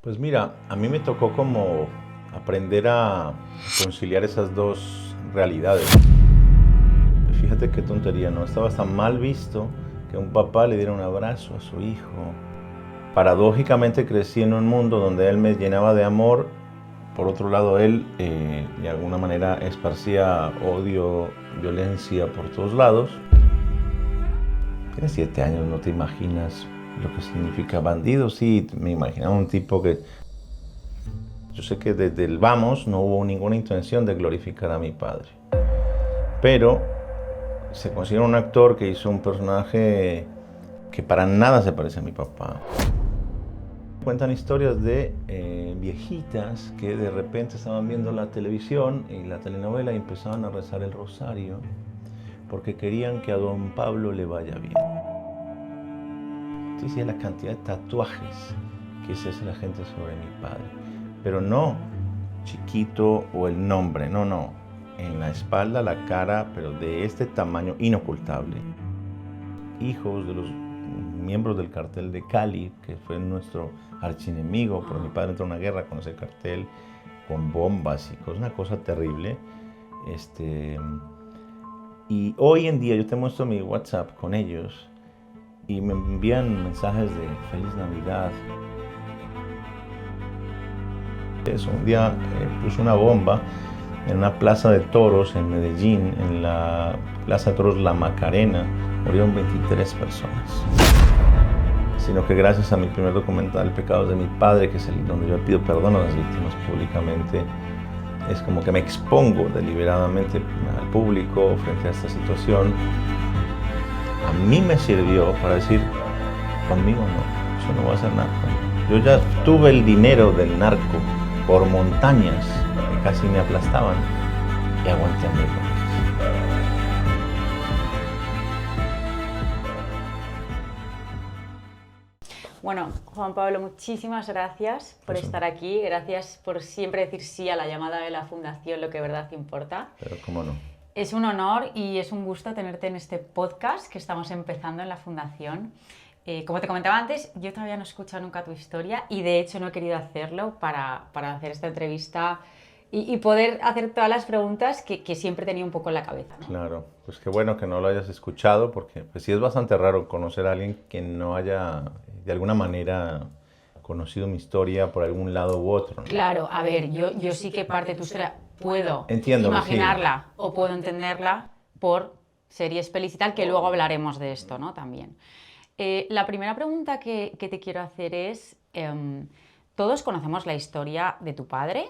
Pues mira, a mí me tocó como aprender a conciliar esas dos realidades. Fíjate qué tontería, ¿no? Estaba tan mal visto que un papá le diera un abrazo a su hijo. Paradójicamente crecí en un mundo donde él me llenaba de amor. Por otro lado, él de alguna manera esparcía odio, violencia por todos lados. Tienes 7 años, no te imaginas lo que significa bandido. Sí, me imaginaba un tipo que... Yo sé que desde el vamos no hubo ninguna intención de glorificar a mi padre. Pero se considera un actor que hizo un personaje que para nada se parece a mi papá. Cuentan historias de viejitas que de repente estaban viendo la televisión y la telenovela y empezaban a rezar el rosario porque querían que a don Pablo le vaya bien. Sí, la cantidad de tatuajes que se hace la gente sobre mi padre. Pero no chiquito o el nombre, no. En la espalda, la cara, pero de este tamaño inocultable. Hijos de los miembros del cartel de Cali, que fue nuestro archienemigo, pero mi padre entró en una guerra con ese cartel, con bombas y cosas, una cosa terrible. Y hoy en día yo te muestro mi WhatsApp con ellos y me envían mensajes de Feliz Navidad. Un día puso una bomba en una plaza de toros en Medellín, en la plaza de toros La Macarena, murieron 23 personas. Sino que gracias a mi primer documental, Pecados de mi padre, que es donde yo pido perdón a las víctimas públicamente, es como que me expongo deliberadamente al público frente a esta situación. A mí me sirvió para decir, conmigo no, eso no va a ser narco. Yo ya tuve el dinero del narco por montañas que casi me aplastaban y aguanté a mi país. Bueno, Juan Pablo, muchísimas gracias por estar aquí. Gracias por siempre decir sí a la llamada de la Fundación Lo que Verdad Importa. Pero cómo no. Es un honor y es un gusto tenerte en este podcast que estamos empezando en la Fundación. Como te comentaba antes, yo todavía no he escuchado nunca tu historia y de hecho no he querido hacerlo para hacer esta entrevista y poder hacer todas las preguntas que siempre tenía un poco en la cabeza, ¿no? Claro, pues qué bueno que no lo hayas escuchado porque pues sí es bastante raro conocer a alguien que no haya de alguna manera conocido mi historia por algún lado u otro, ¿no? Claro, a ver, yo sí que parte de tu historia puedo imaginarla, sí, o puedo entenderla por series, pelis y tal, que luego hablaremos de esto, ¿no? También. La primera pregunta que te quiero hacer es, todos conocemos la historia de tu padre.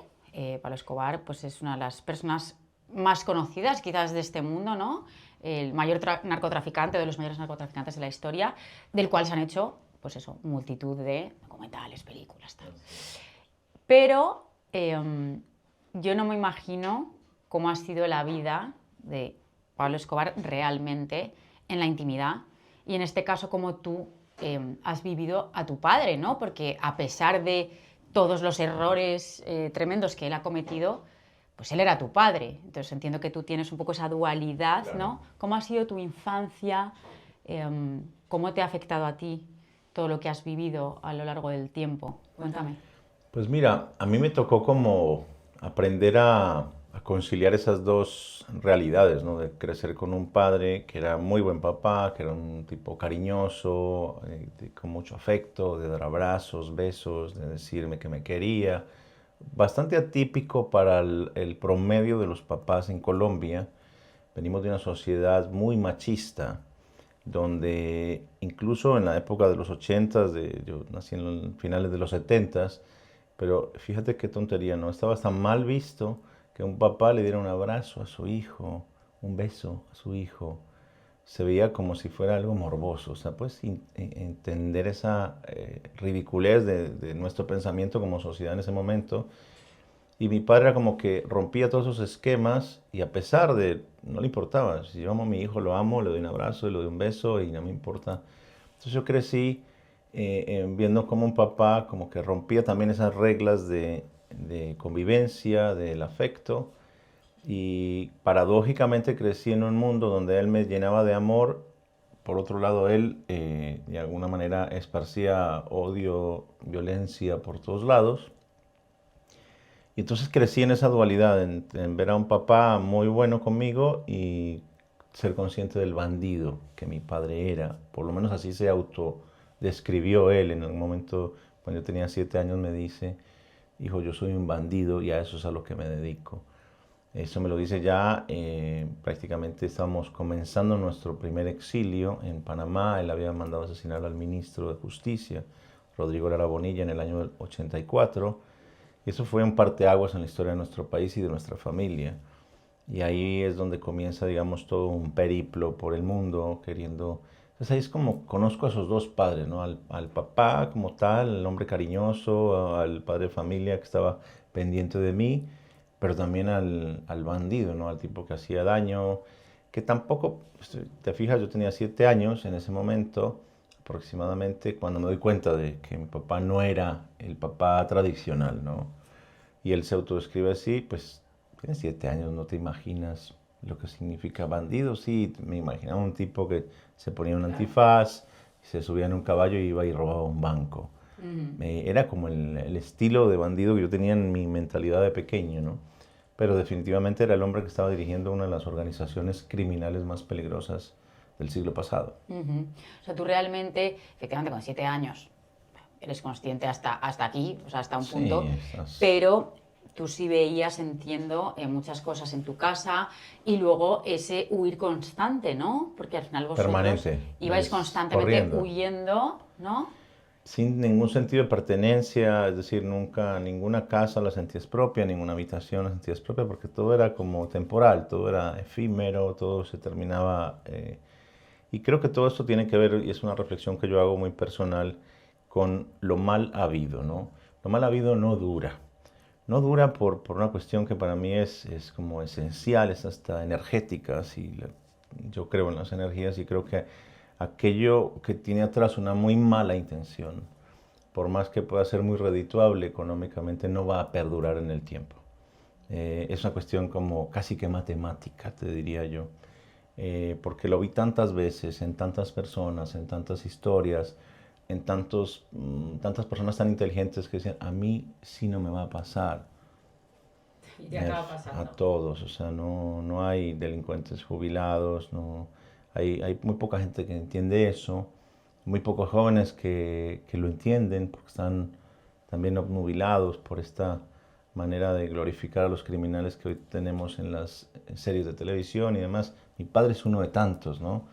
Pablo Escobar pues es una de las personas más conocidas quizás de este mundo, ¿no? El mayor narcotraficante, de los mayores narcotraficantes de la historia, del cual se han hecho, pues eso, multitud de documentales, películas, tal. Pero yo no me imagino cómo ha sido la vida de Pablo Escobar realmente en la intimidad y en este caso cómo tú has vivido a tu padre, ¿no? Porque a pesar de todos los errores tremendos que él ha cometido, pues él era tu padre. Entonces entiendo que tú tienes un poco esa dualidad, Claro. ¿no? ¿Cómo ha sido tu infancia? ¿Cómo te ha afectado a ti todo lo que has vivido a lo largo del tiempo? Cuéntame. Pues mira, a mí me tocó como aprender a conciliar esas dos realidades, ¿no? De crecer con un padre que era muy buen papá, que era un tipo cariñoso, con mucho afecto, de dar abrazos, besos, de decirme que me quería. Bastante atípico para el promedio de los papás en Colombia. Venimos de una sociedad muy machista, donde incluso en la época de los 80s, yo nací en los finales de los 70s, pero fíjate qué tontería, ¿no? Estaba tan mal visto que un papá le diera un abrazo a su hijo, un beso a su hijo. Se veía como si fuera algo morboso. O sea, puedes entender esa ridiculez de nuestro pensamiento como sociedad en ese momento. Y mi padre era como que rompía todos esos esquemas y a pesar de, no le importaba. Si yo amo a mi hijo, lo amo, le doy un abrazo, le doy un beso y no me importa. Entonces yo crecí viendo como un papá como que rompía también esas reglas de convivencia, del afecto. Y paradójicamente crecí en un mundo donde él me llenaba de amor. por otro lado, él de alguna manera esparcía odio, violencia por todos lados. Y entonces crecí en esa dualidad, en ver a un papá muy bueno conmigo y ser consciente del bandido que mi padre era. Por lo menos así se autodescribió él. En algún momento, cuando yo tenía 7 años, me dice, hijo, yo soy un bandido y a eso es a lo que me dedico. Eso me lo dice ya, prácticamente estamos comenzando nuestro primer exilio en Panamá. Él había mandado asesinar al ministro de Justicia, Rodrigo Lara Bonilla, en el año 84. Y eso fue un parteaguas en la historia de nuestro país y de nuestra familia. Y ahí es donde comienza, digamos, todo un periplo por el mundo, queriendo... Entonces ahí es como conozco a esos dos padres, ¿no? Al papá como tal, el hombre cariñoso, al padre de familia que estaba pendiente de mí, pero también al bandido, ¿no? Al tipo que hacía daño, que tampoco, pues, te fijas, yo tenía 7 años en ese momento, aproximadamente, cuando me doy cuenta de que mi papá no era el papá tradicional, ¿no? Y él se autodescribe así, pues tienes 7 años, no te imaginas lo que significa bandido. Sí, me imaginaba un tipo que se ponía un antifaz, se subía en un caballo y iba y robaba un banco. Era como el estilo de bandido que yo tenía en mi mentalidad de pequeño, ¿no? Pero definitivamente era el hombre que estaba dirigiendo una de las organizaciones criminales más peligrosas del siglo pasado. O sea, tú realmente, efectivamente, con 7 años, eres consciente hasta aquí, o sea, hasta un punto, pero tú sí veías, entiendo, muchas cosas en tu casa y luego ese huir constante, ¿no? Porque al final vosotros Permanente, ibais constantemente corriendo, huyendo, ¿no? sin ningún sentido de pertenencia, es decir, nunca ninguna casa la sentías propia, ninguna habitación la sentías propia, porque todo era como temporal, todo era efímero, todo se terminaba. Y creo que todo esto tiene que ver, y es una reflexión que yo hago muy personal, con lo mal habido, ¿no? Lo mal habido no dura. No dura por una cuestión que para mí es como esencial, es hasta energética. Yo creo en las energías y creo que aquello que tiene atrás una muy mala intención, por más que pueda ser muy redituable económicamente, no va a perdurar en el tiempo. Es una cuestión como casi que matemática, te diría yo, porque lo vi tantas veces, en tantas personas, en tantas historias, en tantas personas tan inteligentes que decían, a mí sí no me va a pasar. Y te acaba pasando. A todos, o sea, no hay delincuentes jubilados, no, hay muy poca gente que entiende eso, muy pocos jóvenes que lo entienden porque están también obnubilados por esta manera de glorificar a los criminales que hoy tenemos en las series de televisión y demás. Mi padre es uno de tantos, ¿no?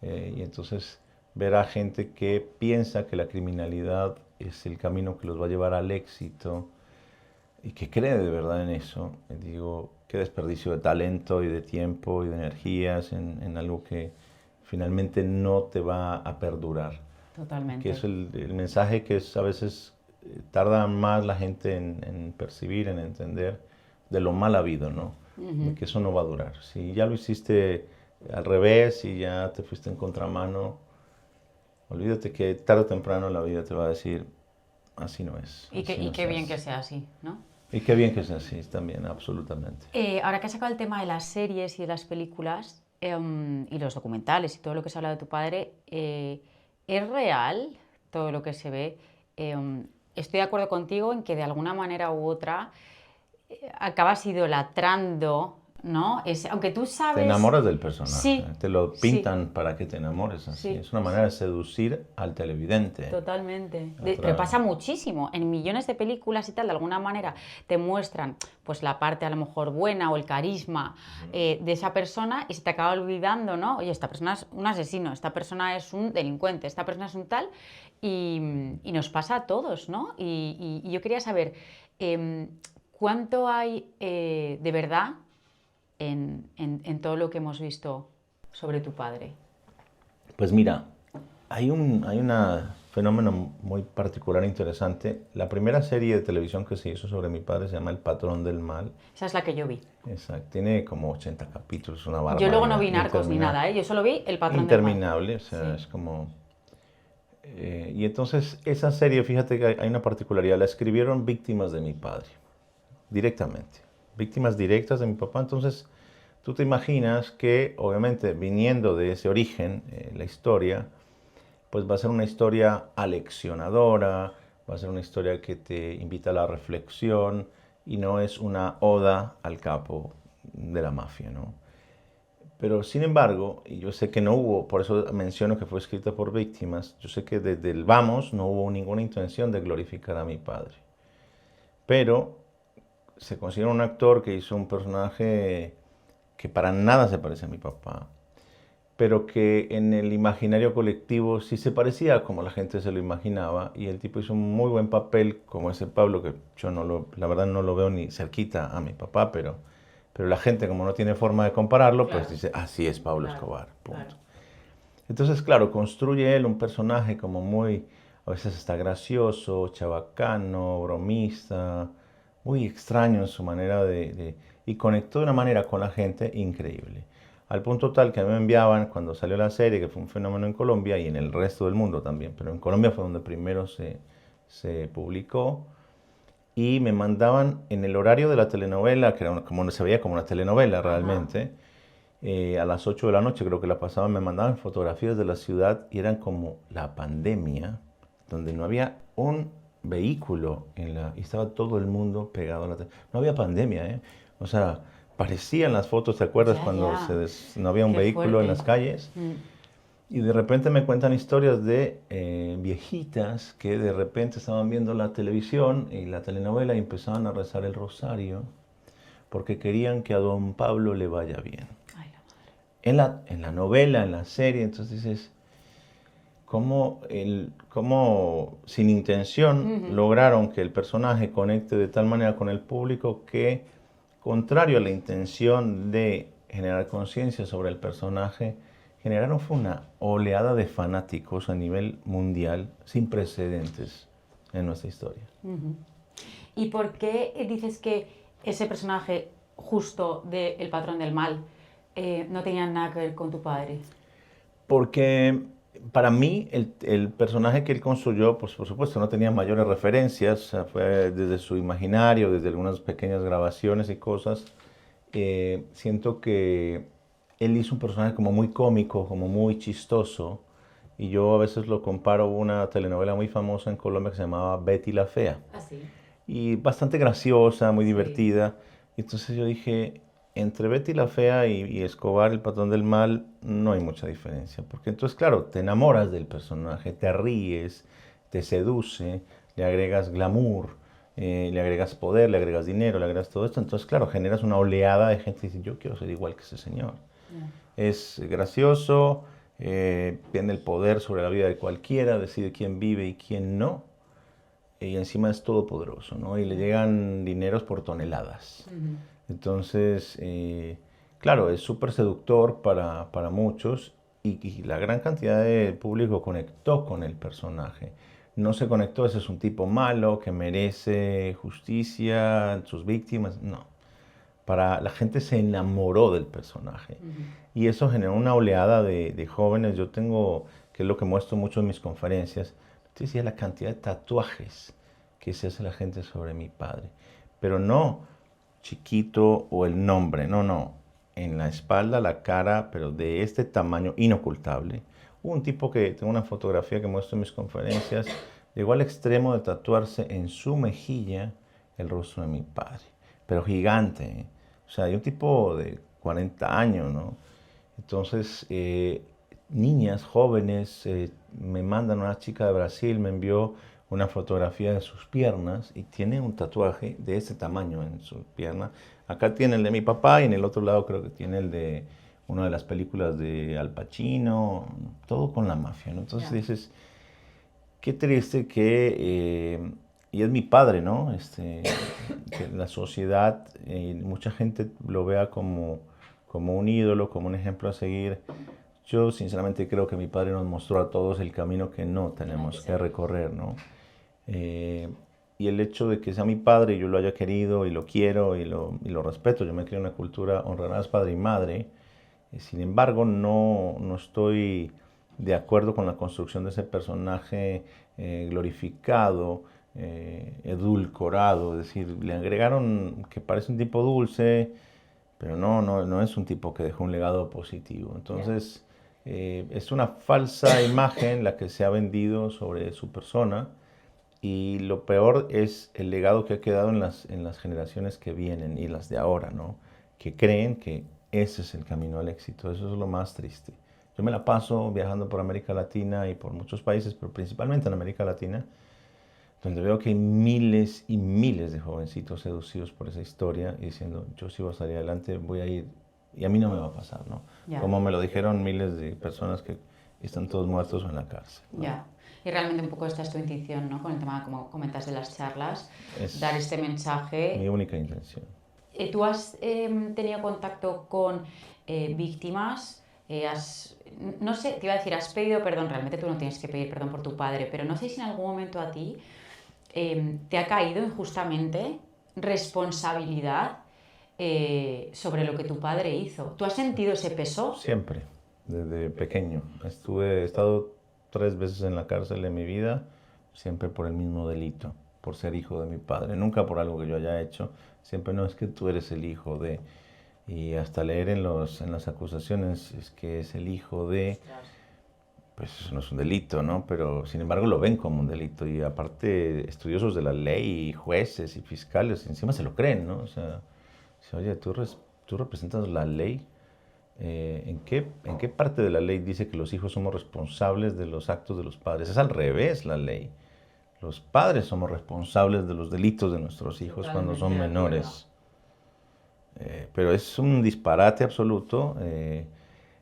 Y entonces ver a gente que piensa que la criminalidad es el camino que los va a llevar al éxito y que cree de verdad en eso, digo, qué desperdicio de talento y de tiempo y de energías en algo que finalmente no te va a perdurar. Totalmente. Que es el mensaje que es, a veces tarda más la gente en percibir, en entender de lo mal habido, ¿no? De que eso no va a durar. Si ya lo hiciste al revés y ya te fuiste en contramano, olvídate que tarde o temprano la vida te va a decir, así no es. Y qué bien que sea así, ¿no? Y qué bien que sea así también, absolutamente. Ahora que has sacado el tema de las series y de las películas y los documentales y todo lo que se habla de tu padre, ¿es real todo lo que se ve? Estoy de acuerdo contigo en que de alguna manera u otra acabas idolatrando, ¿no? Aunque tú sabes... Te enamoras del personaje, sí, te lo pintan sí, para que te enamores así. sí, Es una manera de seducir al televidente. totalmente. Pero pasa muchísimo. En millones de películas y tal, de alguna manera te muestran pues la parte a lo mejor buena o el carisma de esa persona y se te acaba olvidando, ¿no? Oye, esta persona es un asesino, esta persona es un delincuente, esta persona es un tal y nos pasa a todos, ¿no? Y yo quería saber cuánto hay de verdad en todo lo que hemos visto sobre tu padre. Pues mira, hay un fenómeno muy particular e interesante. La primera serie de televisión que se hizo sobre mi padre se llama El Patrón del Mal. Esa es la que yo vi. Exacto, tiene como 80 capítulos, una barbaridad. Yo luego no vi Narcos ni nada, ¿eh? Yo solo vi El Patrón del Mal. Interminable, o sea, Sí. es como... y entonces esa serie, fíjate que hay una particularidad, la escribieron víctimas de mi padre, directamente. Víctimas directas de mi papá, entonces tú te imaginas que, obviamente, viniendo de ese origen, la historia, pues va a ser una historia aleccionadora, va a ser una historia que te invita a la reflexión y no es una oda al capo de la mafia, ¿no? Pero sin embargo, y yo sé que no hubo, por eso menciono que fue escrita por víctimas, yo sé que desde el vamos no hubo ninguna intención de glorificar a mi padre. Pero se considera un actor que hizo un personaje que para nada se parece a mi papá, pero que en el imaginario colectivo sí se parecía como la gente se lo imaginaba, y el tipo hizo un muy buen papel como ese Pablo, que yo no lo, la verdad no lo veo ni cerquita a mi papá, pero la gente, como no tiene forma de compararlo, pues Claro, dice, así es Pablo claro, Escobar, claro. punto. Entonces, claro, construye él un personaje como muy, a veces está gracioso, chabacano, bromista, muy extraño en su manera y conectó de una manera con la gente increíble. Al punto tal que a mí me enviaban, cuando salió la serie, que fue un fenómeno en Colombia y en el resto del mundo también, pero en Colombia fue donde primero se publicó, y me mandaban en el horario de la telenovela, que era como se veía como una telenovela Ajá. realmente, a las 8 de la noche creo que la pasaban, me mandaban fotografías de la ciudad y eran como la pandemia, donde no había un vehículo y estaba todo el mundo pegado a la no había pandemia, ¿eh? O sea, parecían las fotos, ¿te acuerdas Ya, cuando ya. no había un Qué vehículo en las fuerte. calles? Mm. Y de repente me cuentan historias de viejitas que de repente estaban viendo la televisión y la telenovela y empezaban a rezar el rosario porque querían que a don Pablo le vaya bien. Ay, la madre. En la novela, en la serie, entonces dices, cómo sin intención Ujú. lograron que el personaje conecte de tal manera con el público que, contrario a la intención de generar conciencia sobre el personaje, generaron fue una oleada de fanáticos a nivel mundial sin precedentes en nuestra historia. Ujú. ¿Y por qué dices que ese personaje justo de El patrón del mal no tenía nada que ver con tu padre? Porque para mí el personaje que él construyó, pues por supuesto no tenía mayores referencias, o sea, fue desde su imaginario, desde algunas pequeñas grabaciones y cosas. Siento que él hizo un personaje como muy cómico, como muy chistoso, y yo a veces lo comparo a una telenovela muy famosa en Colombia que se llamaba Betty la Fea, Ah, sí. y bastante graciosa, muy Sí. divertida. Y entonces yo dije, entre Betty la Fea y Escobar, el patrón del mal, no hay mucha diferencia. Porque entonces, claro, te enamoras del personaje, te ríes, te seduce, le agregas glamour, le agregas poder, le agregas dinero, le agregas todo esto. Entonces, claro, generas una oleada de gente que dice, yo quiero ser igual que ese señor. Ya. Es gracioso, tiene el poder sobre la vida de cualquiera, decide quién vive y quién no, y encima es todopoderoso, ¿no? Y le Ya. llegan dineros por toneladas. Ujú. Entonces, claro, es súper seductor para muchos, y la gran cantidad de público conectó con el personaje. No se conectó, ese es un tipo malo que merece justicia, sus víctimas, no. La gente se enamoró del personaje. Ujú. Y eso generó una oleada de jóvenes. Yo tengo, que es lo que muestro mucho en mis conferencias, te decía la cantidad de tatuajes que se hace la gente sobre mi padre. Pero no chiquito o el nombre, no, no. En la espalda, la cara, pero de este tamaño inocultable. Hubo un tipo que tengo una fotografía que muestro en mis conferencias, llegó al extremo de tatuarse en su mejilla el rostro de mi padre, pero gigante, ¿eh? O sea, hay un tipo de 40 años, ¿no? Entonces, niñas, jóvenes, me mandan, una chica de Brasil me envió una fotografía de sus piernas y tiene un tatuaje de ese tamaño en su pierna. Acá tiene el de mi papá y en el otro lado creo que tiene el de una de las películas de Al Pacino, todo con la mafia, ¿no? Entonces Ya. dices, qué triste y es mi padre, ¿no? Que la sociedad, mucha gente lo vea como un ídolo, como un ejemplo a seguir. Yo sinceramente creo que mi padre nos mostró a todos el camino que no Que no hay que tenemos que seguir. recorrer, ¿no? Eh, y el hecho de que sea mi padre y yo lo haya querido y lo quiero y lo respeto, yo me crié en una cultura honrarás padre y madre, sin embargo no estoy de acuerdo con la construcción de ese personaje glorificado, edulcorado, es decir, le agregaron que parece un tipo dulce, pero no es un tipo que dejó un legado positivo. Entonces, es una falsa imagen la que se ha vendido sobre su persona, y lo peor es el legado que ha quedado en las generaciones que vienen y las de ahora, ¿no? Que creen que ese es el camino al éxito. Eso es lo más triste. Yo me la paso viajando por América Latina y por muchos países, pero principalmente en América Latina, donde veo que hay miles y miles de jovencitos seducidos por esa historia y diciendo, yo sí voy a salir adelante, voy a ir, y a mí no me va a pasar, ¿no? Ya. Como me lo dijeron miles de personas que están todos muertos o en la cárcel, ¿no? Ya. Y realmente un poco esta es tu intención, ¿no? Con el tema, como comentas, de las charlas, Es dar este mensaje. mi única intención. ¿Tú has tenido contacto con víctimas? No sé, te iba a decir, has pedido perdón, realmente tú no tienes que pedir perdón por tu padre, pero no sé si en algún momento a ti te ha caído injustamente responsabilidad sobre lo que tu padre hizo. ¿Tú has sentido ese peso? Siempre, desde pequeño. He estado 3 veces en la cárcel en mi vida, siempre por el mismo delito, por ser hijo de mi padre. Nunca por algo que yo haya hecho. Siempre no es que tú eres el hijo de... Y hasta leer en las acusaciones es que es el hijo de... Pues eso no es un delito, ¿no? Pero sin embargo lo ven como un delito. Y aparte, estudiosos de la ley, jueces y fiscales, encima se lo creen, ¿no? O sea, oye, tú representas la ley. ¿En qué parte de la ley dice que los hijos somos responsables de los actos de los padres? Es al revés la ley. Los padres somos responsables de los delitos de nuestros hijos cuando son menores. Pero es un disparate absoluto,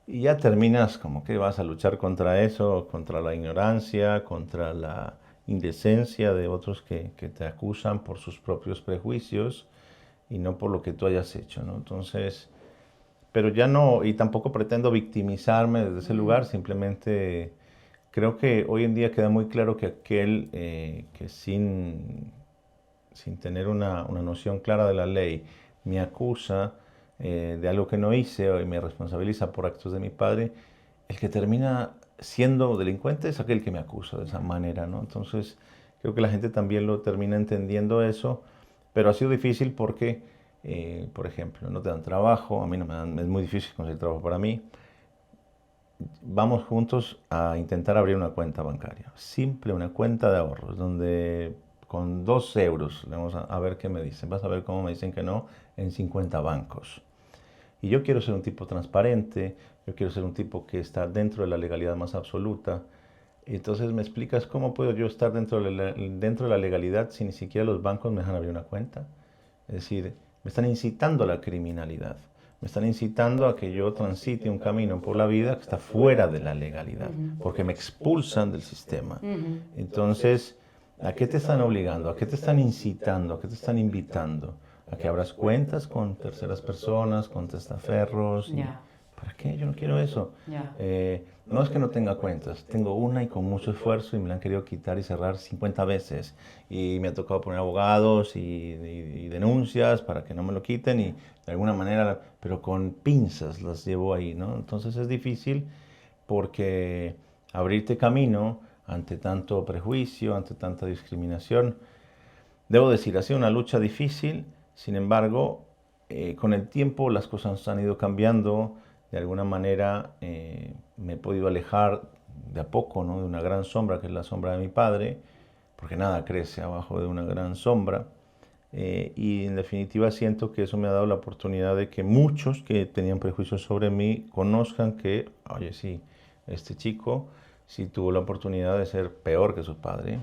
y ya terminas como que vas a luchar contra eso, contra la ignorancia, contra la indecencia de otros que te acusan por sus propios prejuicios y no por lo que tú hayas hecho, ¿no? Entonces, pero ya no, y tampoco pretendo victimizarme desde ese lugar, simplemente creo que hoy en día queda muy claro que aquel que sin tener una noción clara de la ley me acusa de algo que no hice y me responsabiliza por actos de mi padre, el que termina siendo delincuente es aquel que me acusa de esa manera, ¿no? Entonces, creo que la gente también lo termina entendiendo eso, pero ha sido difícil porque, por ejemplo, no te dan trabajo, a mí no me dan, es muy difícil conseguir trabajo para mí. Vamos juntos a intentar abrir una cuenta bancaria, simple, una cuenta de ahorros, donde con 2 euros, vamos a ver qué me dicen, vas a ver cómo me dicen que no en 50 bancos. Y yo quiero ser un tipo transparente, yo quiero ser un tipo que está dentro de la legalidad más absoluta. Entonces me explicas cómo puedo yo estar dentro de la legalidad si ni siquiera los bancos me dejan abrir una cuenta. Es decir, me están incitando a la criminalidad, me están incitando a que yo transite un camino por la vida que está fuera de la legalidad, porque me expulsan del sistema. Entonces, ¿a qué te están obligando? ¿A qué te están incitando? ¿A qué te están invitando? A que abras cuentas con terceras personas, con testaferros. ¿Para qué? Yo no quiero eso. No es que no tenga cuentas, tengo una y con mucho esfuerzo y me la han querido quitar y cerrar 50 veces. Y me ha tocado poner abogados y denuncias para que no me lo quiten y de alguna manera, pero con pinzas las llevo ahí, ¿no? Entonces es difícil porque abrirte camino ante tanto prejuicio, ante tanta discriminación, debo decir, ha sido una lucha difícil. Sin embargo, con el tiempo las cosas han ido cambiando. De alguna manera me he podido alejar de a poco, ¿no?, de una gran sombra que es la sombra de mi padre, porque nada crece abajo de una gran sombra. Y en definitiva siento que eso me ha dado la oportunidad de que muchos que tenían prejuicios sobre mí conozcan que, oye, sí, este chico sí tuvo la oportunidad de ser peor que su padre,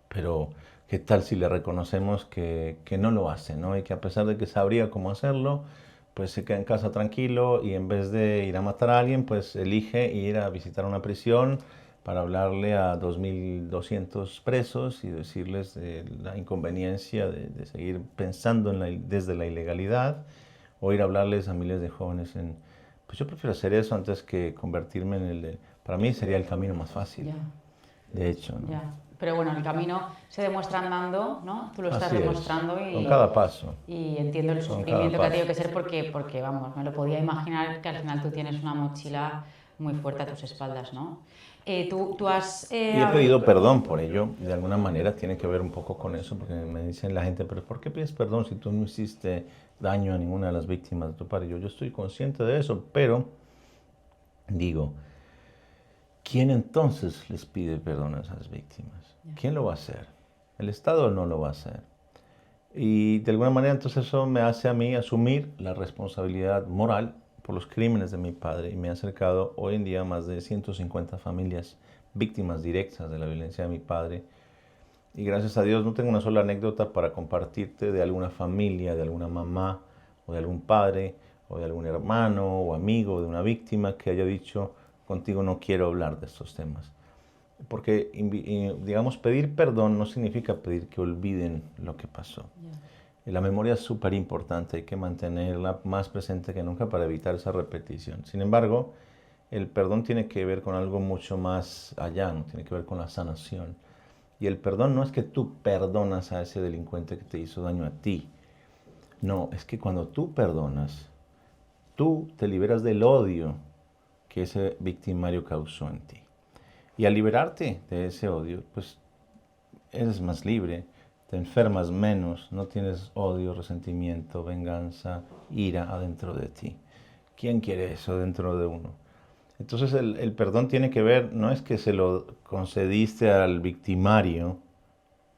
pero ¿qué tal si le reconocemos que no lo hace, ¿no? Y que a pesar de que sabría cómo hacerlo, pues se queda en casa tranquilo y en vez de ir a matar a alguien, pues elige ir a visitar una prisión para hablarle a 2.200 presos y decirles la inconveniencia de seguir pensando desde la ilegalidad, o ir a hablarles a miles de jóvenes Pues yo prefiero hacer eso antes que convertirme en Para mí sería el camino más fácil, de hecho, ¿no? Pero bueno, el camino se demuestra andando, ¿no? Tú lo estás demostrando con cada paso. Y entiendo el sufrimiento que ha tenido que ser porque, vamos, me lo podía imaginar que al final tú tienes una mochila muy fuerte a tus espaldas, ¿no? Tú has... Y he pedido perdón por ello, de alguna manera tiene que ver un poco con eso, porque me dicen la gente, pero ¿por qué pides perdón si tú no hiciste daño a ninguna de las víctimas de tu padre? Yo estoy consciente de eso, pero digo, ¿quién entonces les pide perdón a esas víctimas? ¿Quién lo va a hacer? ¿El Estado no lo va a hacer? Y de alguna manera entonces eso me hace a mí asumir la responsabilidad moral por los crímenes de mi padre y me ha acercado hoy en día a más de 150 familias víctimas directas de la violencia de mi padre. Y gracias a Dios no tengo una sola anécdota para compartirte de alguna familia, de alguna mamá o de algún padre o de algún hermano o amigo de una víctima que haya dicho, contigo no quiero hablar de estos temas. Porque, digamos, pedir perdón no significa pedir que olviden lo que pasó. Y la memoria es súper importante, hay que mantenerla más presente que nunca para evitar esa repetición. Sin embargo, el perdón tiene que ver con algo mucho más allá, ¿no? Tiene que ver con la sanación. Y el perdón no es que tú perdonas a ese delincuente que te hizo daño a ti. No, es que cuando tú perdonas, tú te liberas del odio que ese victimario causó en ti. Y al liberarte de ese odio, pues eres más libre, te enfermas menos, no tienes odio, resentimiento, venganza, ira adentro de ti. ¿Quién quiere eso dentro de uno? Entonces el perdón tiene que ver, no es que se lo concediste al victimario,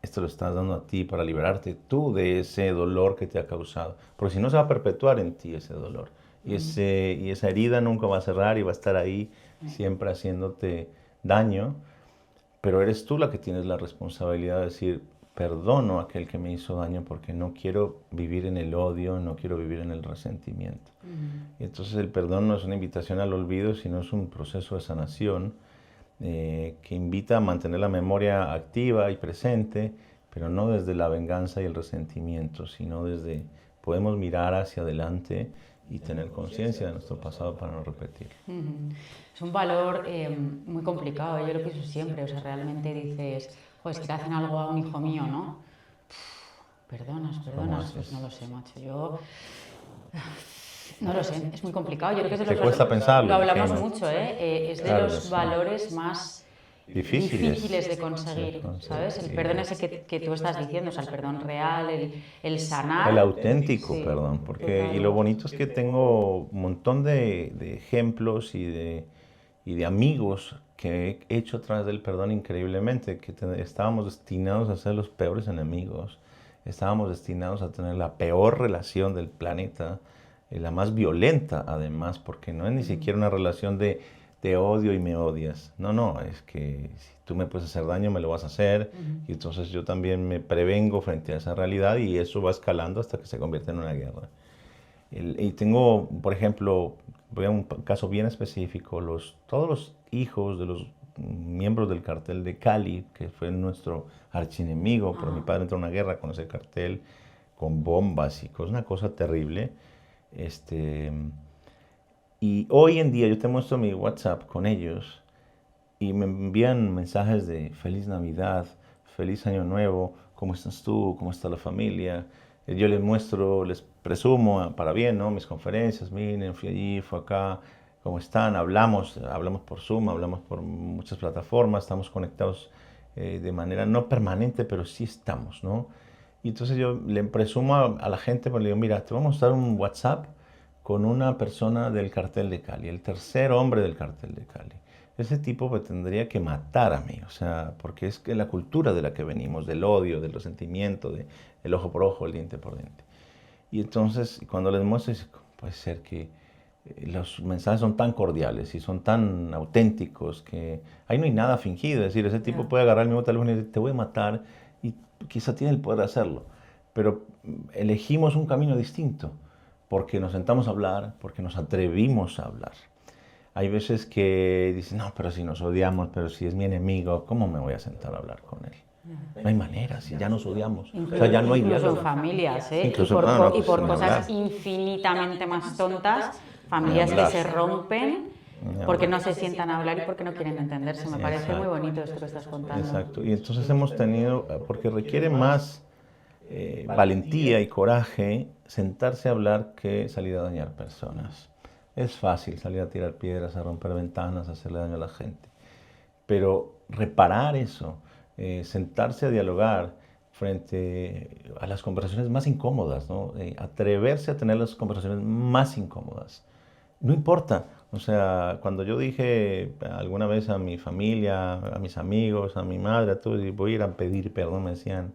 esto lo estás dando a ti para liberarte tú de ese dolor que te ha causado, porque si no se va a perpetuar en ti ese dolor. Y esa herida nunca va a cerrar y va a estar ahí siempre haciéndote daño, pero eres tú la que tienes la responsabilidad de decir, perdono a aquel que me hizo daño porque no quiero vivir en el odio, no quiero vivir en el resentimiento. Y entonces el perdón no es una invitación al olvido, sino es un proceso de sanación que invita a mantener la memoria activa y presente, pero no desde la venganza y el resentimiento, sino desde podemos mirar hacia adelante y tener conciencia de nuestro pasado para no repetirlo. Es un valor muy complicado, yo lo pienso siempre, o sea, realmente dices, pues que te hacen algo a un hijo mío, ¿no? Perdonas, pues no lo sé, macho, yo... No lo sé, es muy complicado, yo creo que es de los... Te cuesta pensarlo. Lo hablamos mucho, es de los valores más... Difíciles de conseguir, ¿sabes? El perdón ese que tú estás diciendo, o sea, el perdón real, el sanar. El auténtico Sí, perdón, porque total. y lo bonito es que tengo un montón de ejemplos y de amigos que he hecho a través del perdón increíblemente, que estábamos destinados a ser los peores enemigos, estábamos destinados a tener la peor relación del planeta, la más violenta además, porque no es ni siquiera una relación de odio y me odias. No, no, es que si tú me puedes hacer daño, me lo vas a hacer. Y entonces yo también me prevengo frente a esa realidad y eso va escalando hasta que se convierte en una guerra. Y tengo, por ejemplo, voy a un caso bien específico, todos los hijos de los miembros del cartel de Cali, que fue nuestro archienemigo, pero mi padre entró en una guerra con ese cartel, con bombas y cosas, una cosa terrible. Y hoy en día yo te muestro mi WhatsApp con ellos y me envían mensajes de feliz Navidad, feliz Año Nuevo, ¿cómo estás tú? ¿Cómo está la familia? Yo les muestro, les presumo para bien, ¿no? Mis conferencias, miren, fui allí, fui acá, ¿cómo están? Hablamos por Zoom, hablamos por muchas plataformas, estamos conectados de manera no permanente, pero sí estamos, ¿no? Y entonces yo le presumo a la gente, pues le digo, mira, te vamos a dar un WhatsApp con una persona del cartel de Cali, el tercer hombre del cartel de Cali. Ese tipo me tendría que matar a mí, o sea, porque es que la cultura de la que venimos, del odio, del resentimiento, del ojo por ojo, el diente por diente. Y entonces, cuando les muestro, puede ser que los mensajes son tan cordiales y son tan auténticos que ahí no hay nada fingido. Es decir, ese tipo puede agarrar el mismo teléfono y decir, te voy a matar, y quizá tiene el poder de hacerlo. Pero elegimos un camino distinto porque nos sentamos a hablar, porque nos atrevimos a hablar. Hay veces que dicen, no, pero si nos odiamos, pero si es mi enemigo, ¿cómo me voy a sentar a hablar con él? No hay manera, si ya nos odiamos. O sea, ya no hay Incluso en diálogo. familias, ¿eh? Incluso, y por sin cosas hablar. infinitamente más tontas, familias que hablar. se rompen Ni porque no hablar. se sientan a hablar y porque no quieren entenderse. Me parece muy bonito esto que estás contando. Exacto. Y entonces hemos tenido, porque requiere más valentía y coraje sentarse a hablar que salir a dañar personas. Es fácil salir a tirar piedras, a romper ventanas, a hacerle daño a la gente. Pero reparar eso, sentarse a dialogar frente a las conversaciones más incómodas, ¿no? Atreverse a tener las conversaciones más incómodas. No importa, o sea, cuando yo dije alguna vez a mi familia, a mis amigos, a mi madre, a todos, y voy a ir a pedir perdón, me decían,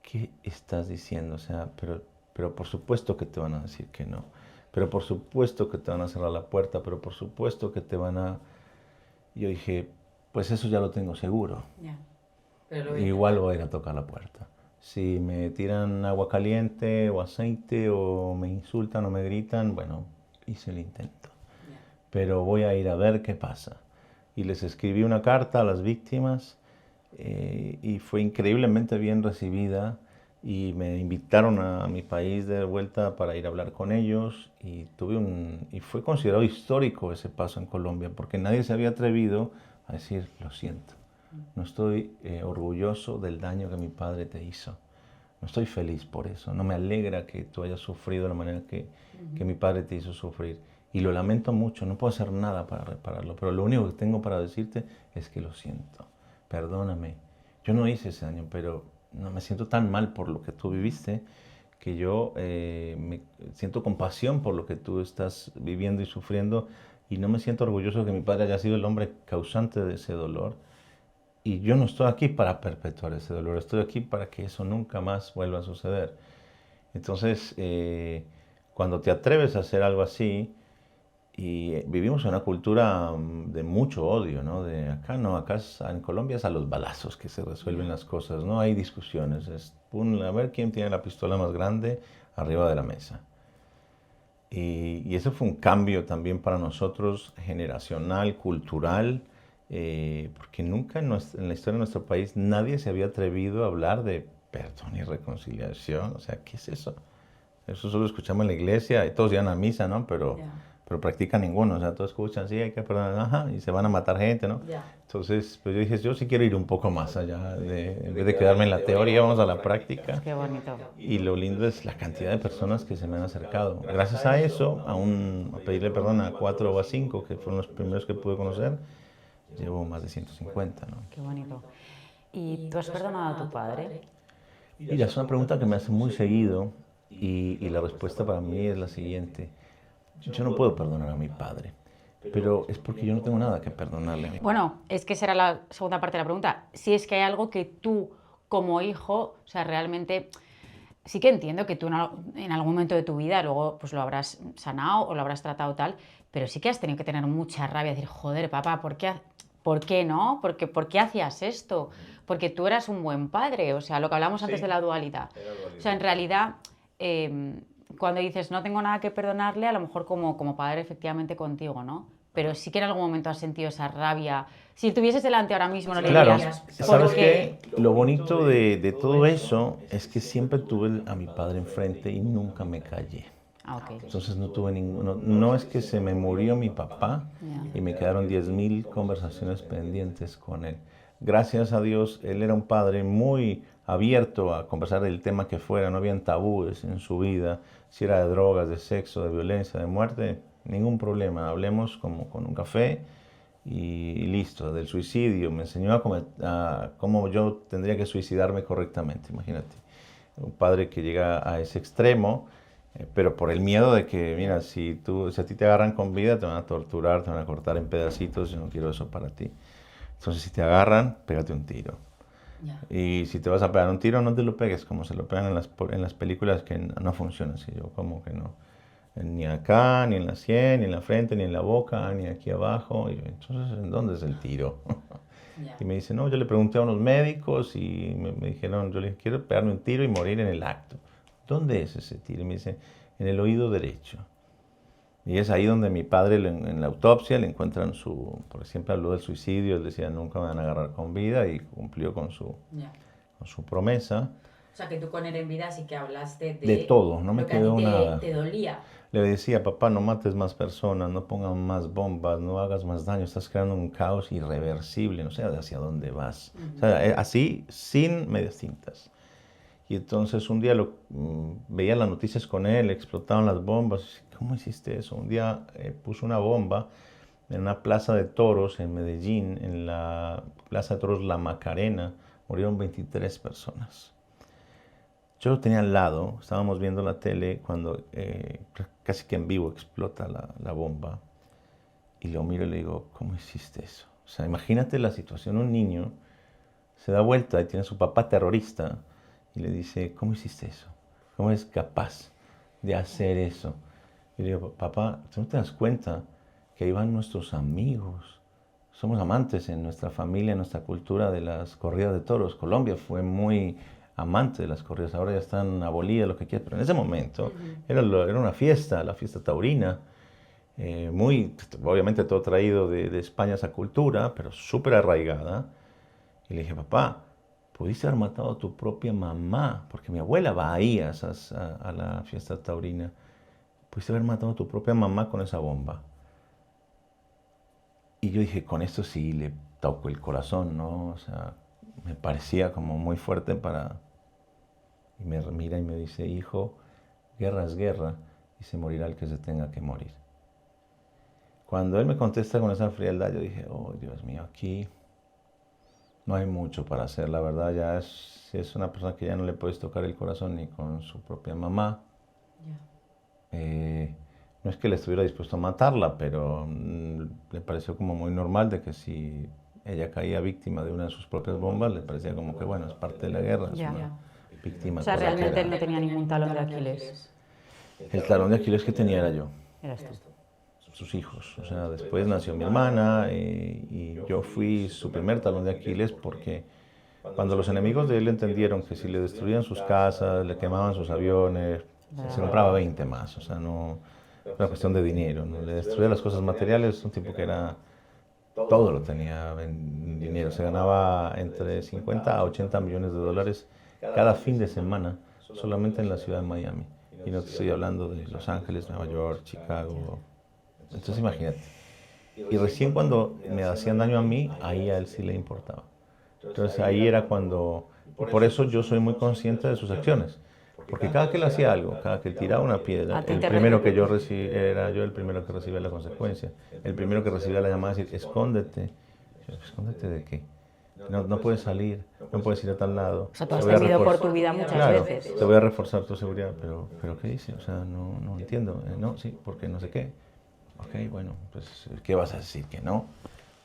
¿qué estás diciendo? O sea, pero por supuesto que te van a decir que no, pero por supuesto que te van a cerrar la puerta, pero por supuesto que te van a... Yo dije, pues eso ya lo tengo seguro. Ya. Pero lo voy a Igual intentar. voy a ir a tocar la puerta. Si me tiran agua caliente o aceite o me insultan o me gritan, bueno, hice el intento. Ya. Pero voy a ir a ver qué pasa. Y les escribí una carta a las víctimas y fue increíblemente bien recibida y me invitaron a mi país de vuelta para ir a hablar con ellos y y fue considerado histórico ese paso en Colombia porque nadie se había atrevido a decir lo siento, no estoy orgulloso del daño que mi padre te hizo, no estoy feliz por eso, no me alegra que tú hayas sufrido de la manera que mi padre te hizo sufrir y lo lamento mucho, no puedo hacer nada para repararlo, pero lo único que tengo para decirte es que lo siento, perdóname, yo no hice ese daño, pero no me siento tan mal por lo que tú viviste que yo me siento compasión por lo que tú estás viviendo y sufriendo y no me siento orgulloso de que mi padre haya sido el hombre causante de ese dolor. Y yo no estoy aquí para perpetuar ese dolor, estoy aquí para que eso nunca más vuelva a suceder. Entonces, cuando te atreves a hacer algo así, y vivimos en una cultura de mucho odio, ¿no? De acá no, en Colombia es a los balazos que se resuelven las cosas, no hay discusiones, es a ver quién tiene la pistola más grande arriba de la mesa. Y eso fue un cambio también para nosotros, generacional, cultural, porque nunca en la historia de nuestro país nadie se había atrevido a hablar de perdón y reconciliación, o sea, ¿qué es eso? Eso solo escuchamos en la iglesia y todos iban a misa, ¿no? Ya. Pero practican ninguno, o sea, todos escuchan, sí, hay que perdonar, ajá, y se van a matar gente, ¿no? Ya. Entonces, pues yo dije, yo sí quiero ir un poco más allá, en vez de quedarme en la teoría, vamos a la práctica. Qué bonito. Y lo lindo es la cantidad de personas que se me han acercado. Gracias a eso, a pedirle perdón a 4 o a 5, que fueron los primeros que pude conocer, llevo más de 150, ¿no? Qué bonito. ¿Y tú has perdonado a tu padre? Mira, es una pregunta que me hace muy seguido y la respuesta para mí es la siguiente. Yo no puedo perdonar a mi padre, pero es porque yo no tengo nada que perdonarle. Bueno, es que será la segunda parte de la pregunta. Si es que hay algo que tú, como hijo, o sea, realmente sí que entiendo que tú en algún momento de tu vida luego pues lo habrás sanado o lo habrás tratado tal, pero sí que has tenido que tener mucha rabia, decir, joder, papá, ¿por qué no? ¿Por qué hacías esto? Porque tú eras un buen padre, o sea, lo que hablamos antes de la dualidad. O sea, en realidad, cuando dices no tengo nada que perdonarle, a lo mejor como padre efectivamente contigo, ¿no? Pero sí que en algún momento has sentido esa rabia. Si tuvieses delante ahora mismo, no le Claro, dirías, ¿sabes ¿por qué? qué? Lo bonito de todo eso es que siempre tuve a mi padre enfrente y nunca me callé. Ah, ok. Entonces no tuve ninguno, no es que se me murió mi papá Ya. y me quedaron 10.000 conversaciones pendientes con él. Gracias a Dios, él era un padre muy abierto a conversar del tema que fuera, no habían tabúes en su vida, si era de drogas, de sexo, de violencia, de muerte, ningún problema, hablemos como con un café y listo, del suicidio, me enseñó a cómo yo tendría que suicidarme correctamente, imagínate, un padre que llega a ese extremo, pero por el miedo de que, mira, si a ti te agarran con vida, te van a torturar, te van a cortar en pedacitos, yo no quiero eso para ti. Entonces, si te agarran, pégate un tiro. Ya. Y si te vas a pegar un tiro, no te lo pegues como se lo pegan en las películas que no funcionan así. Yo como que no. Ni acá, ni en la sien, ni en la frente, ni en la boca, ni aquí abajo. Y yo, entonces, ¿en dónde es el tiro? Ya. Y me dice, no, yo le pregunté a unos médicos y me dijeron, yo le dije, quiero pegarme un tiro y morir en el acto. ¿Dónde es ese tiro? Y me dice, en el oído derecho. Y es ahí donde mi padre, en la autopsia, le encuentran porque siempre habló del suicidio, él decía, nunca me van a agarrar con vida y cumplió Ya. con su promesa. O sea, que tú con él en vida sí que hablaste De todo, no me lo que a quedó ti nada. te dolía. Le decía, papá, no mates más personas, no pongas más bombas, no hagas más daño, estás creando un caos irreversible, no sé hacia dónde vas. O sea, así, sin medias tintas. Y entonces un día veía las noticias con él, explotaban las bombas. ¿Cómo hiciste eso? Un día puso una bomba en una plaza de toros en Medellín, en la plaza de toros La Macarena, murieron 23 personas. Yo lo tenía al lado, estábamos viendo la tele cuando casi que en vivo explota la bomba. Y lo miro y le digo, ¿cómo hiciste eso? O sea, imagínate la situación, un niño se da vuelta y tiene a su papá terrorista y le dice, ¿cómo hiciste eso? ¿Cómo eres capaz de hacer eso? Y le digo, papá, ¿tú no te das cuenta que ahí van nuestros amigos? Somos amantes en nuestra familia, en nuestra cultura de las corridas de toros. Colombia fue muy amante de las corridas, ahora ya están abolidas, lo que quieras, pero en ese momento era una fiesta, la fiesta taurina. Muy, obviamente todo traído de España esa cultura, pero súper arraigada. Y le dije, papá, pudiste haber matado a tu propia mamá, porque mi abuela va ahí a la fiesta taurina. Pudiste haber matado a tu propia mamá con esa bomba. Y yo dije, con esto sí le toco el corazón, ¿no? O sea, me parecía como muy fuerte para... Y me mira y me dice, hijo, guerra es guerra y se morirá el que se tenga que morir. Cuando él me contesta con esa frialdad, yo dije, oh, Dios mío, aquí no hay mucho para hacer. La verdad, ya es una persona que ya no le puedes tocar el corazón ni con su propia mamá. No es que le estuviera dispuesto a matarla, pero le pareció como muy normal de que si ella caía víctima de una de sus propias bombas, le parecía como que, bueno, es parte de la guerra, es una víctima. O sea, realmente él no colateral. tenía ningún talón de Aquiles. El talón de Aquiles que tenía era yo. Eras tú. Sus hijos. O sea, después nació mi hermana y yo fui su primer talón de Aquiles porque cuando los enemigos de él entendieron que si le destruían sus casas, le quemaban sus aviones, se compraba 20 más. O sea, no era una cuestión de dinero, ¿no? Le destruía las cosas materiales, un tipo que era todo lo tenía en dinero. Se ganaba entre 50 a 80 millones de dólares cada fin de semana solamente en la ciudad de Miami. Y no te estoy hablando de Los Ángeles, Nueva York, Chicago. Entonces imagínate. Y recién cuando me hacían daño a mí, ahí a él sí le importaba. Entonces ahí era cuando... Y por eso yo soy muy consciente de sus acciones. Porque cada que él hacía algo, cada que él tiraba una piedra, el primero que yo recibí, era yo el primero que recibía la consecuencia. El primero que recibía la llamada de decir, escóndete. Yo, ¿escóndete de qué? No puedes salir, no puedes ir a tal lado. O sea, tú has temido por tu vida muchas veces. Te voy a reforzar tu seguridad, pero ¿qué dice? O sea, no entiendo. No, sí, porque no sé qué. Ok, bueno, pues, ¿qué vas a decir? Que no.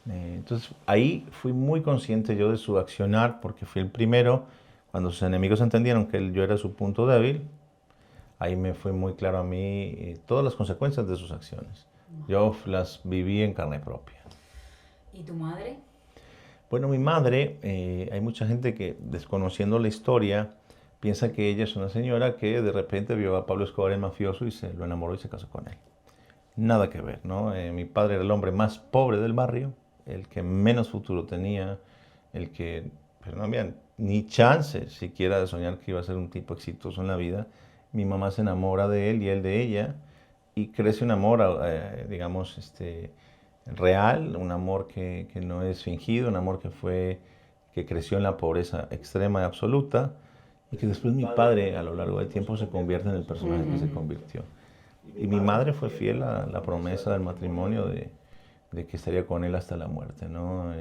Entonces, ahí fui muy consciente yo de su accionar, porque fui el primero, cuando sus enemigos entendieron que yo era su punto débil, ahí me fue muy claro a mí todas las consecuencias de sus acciones. Yo las viví en carne propia. ¿Y tu madre? Bueno, mi madre, hay mucha gente que, desconociendo la historia, piensa que ella es una señora que de repente vio a Pablo Escobar el mafioso y se lo enamoró y se casó con él. Nada que ver, ¿no? Mi padre era el hombre más pobre del barrio, el que menos futuro tenía, el que pero no había ni chance siquiera de soñar que iba a ser un tipo exitoso en la vida. Mi mamá se enamora de él y él de ella y crece un amor, digamos, real, un amor que no es fingido, un amor que creció en la pobreza extrema y absoluta y que después mi padre a lo largo del tiempo se convierte en el personaje que se convirtió. Y mi madre fue fiel a la promesa del matrimonio de que estaría con él hasta la muerte, ¿no?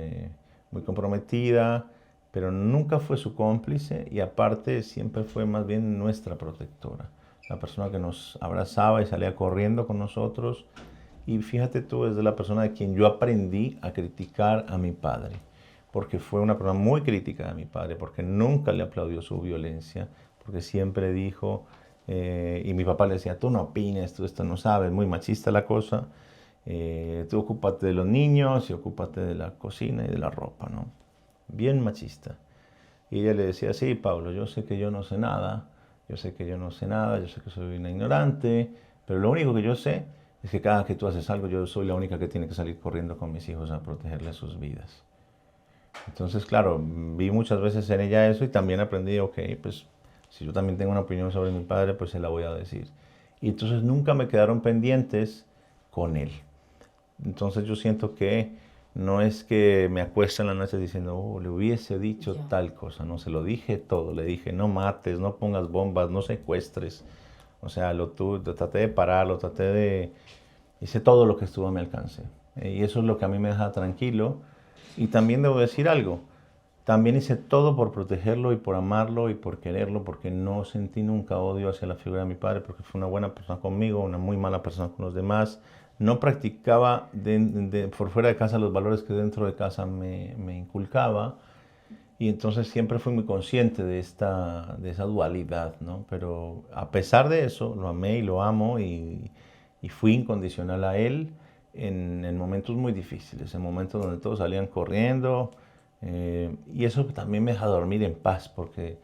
Muy comprometida, pero nunca fue su cómplice y aparte siempre fue más bien nuestra protectora, la persona que nos abrazaba y salía corriendo con nosotros. Y fíjate tú, es de la persona de quien yo aprendí a criticar a mi padre, porque fue una persona muy crítica a mi padre, porque nunca le aplaudió su violencia, porque siempre dijo... y mi papá le decía, tú no opines, tú esto no sabes, muy machista la cosa, tú ocúpate de los niños y ocúpate de la cocina y de la ropa, ¿no? Bien machista. Y ella le decía, sí, Pablo, yo sé que yo no sé nada, yo sé que yo no sé nada, yo sé que soy una ignorante, pero lo único que yo sé es que cada que tú haces algo, yo soy la única que tiene que salir corriendo con mis hijos a protegerles sus vidas. Entonces, claro, vi muchas veces en ella eso y también aprendí, ok, pues si yo también tengo una opinión sobre mi padre, pues se la voy a decir. Y entonces nunca me quedaron pendientes con él. Entonces yo siento que no es que me acuesto en la noche diciendo, oh, le hubiese dicho tal cosa. No, se lo dije todo. Le dije, no mates, no pongas bombas, no secuestres. O sea, lo traté de parar, hice todo lo que estuvo a mi alcance. y eso es lo que a mí me deja tranquilo. Y también debo decir algo, también hice todo por protegerlo y por amarlo y por quererlo, porque no sentí nunca odio hacia la figura de mi padre, porque fue una buena persona conmigo, una muy mala persona con los demás. No practicaba por fuera de casa los valores que dentro de casa me inculcaba. Y entonces siempre fui muy consciente de esa dualidad, ¿no? Pero a pesar de eso, lo amé y lo amo y fui incondicional a él en momentos muy difíciles, en momentos donde todos salían corriendo. Y eso también me deja dormir en paz porque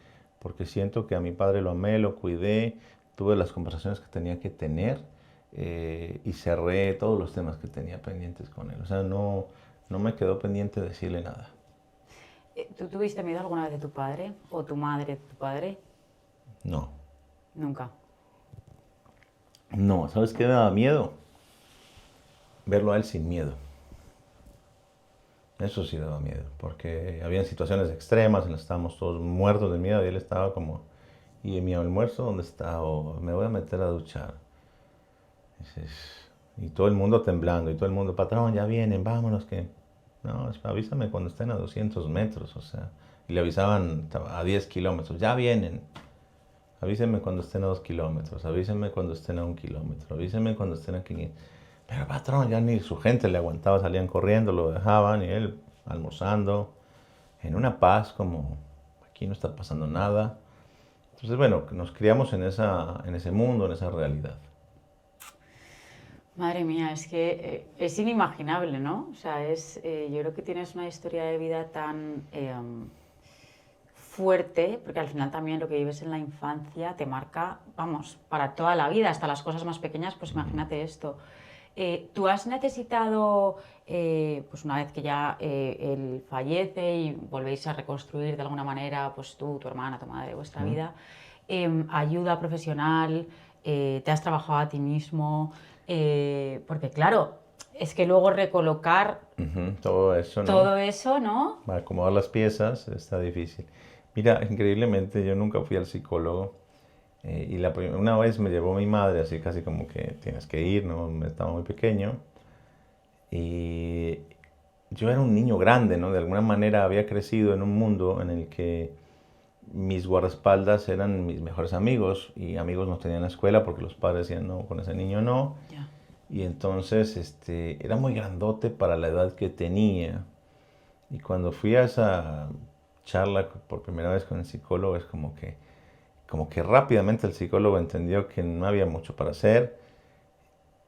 siento que a mi padre lo amé, lo cuidé, tuve las conversaciones que tenía que tener y cerré todos los temas que tenía pendientes con él. O sea, no me quedó pendiente decirle nada. ¿Tú tuviste miedo alguna vez de tu padre o tu madre de tu padre? No. Nunca. No, ¿sabes qué me daba miedo? Verlo a él sin miedo. Eso sí daba miedo, porque había situaciones extremas en las que estábamos todos muertos de miedo y él estaba como, ¿y mi almuerzo dónde está? O me voy a meter a duchar. Y todo el mundo temblando, y todo el mundo, patrón, ya vienen, vámonos que... No, avísame cuando estén a 200 metros, o sea, y le avisaban a 10 kilómetros, ya vienen. Avísenme cuando estén a 2 kilómetros, avísenme cuando estén a 1 kilómetro, avísenme cuando estén a 500. Pero patrón, ya ni su gente le aguantaba, salían corriendo, lo dejaban y él almorzando en una paz como aquí no está pasando nada. Entonces, bueno, nos criamos en ese mundo, en esa realidad. Madre mía, es que es inimaginable, ¿no? O sea, yo creo que tienes una historia de vida tan fuerte, porque al final también lo que vives en la infancia te marca, vamos, para toda la vida, hasta las cosas más pequeñas, pues imagínate esto. ¿Tú has necesitado, pues una vez que ya él fallece y volvéis a reconstruir de alguna manera, pues tú, tu hermana, tu madre, vuestra vida, ayuda profesional, te has trabajado a ti mismo? Porque claro, es que luego recolocar Todo eso, ¿no? todo eso, ¿no? Para acomodar las piezas está difícil. Mira, increíblemente yo nunca fui al psicólogo y una vez me llevó mi madre, así casi como que tienes que ir, ¿no? Estaba muy pequeño y yo era un niño grande, ¿no? De alguna manera había crecido en un mundo en el que mis guardaespaldas eran mis mejores amigos y amigos no tenían en la escuela porque los padres decían, no, con ese niño no. Ya. Y entonces era muy grandote para la edad que tenía. Y cuando fui a esa charla por primera vez con el psicólogo, es como que rápidamente el psicólogo entendió que no había mucho para hacer.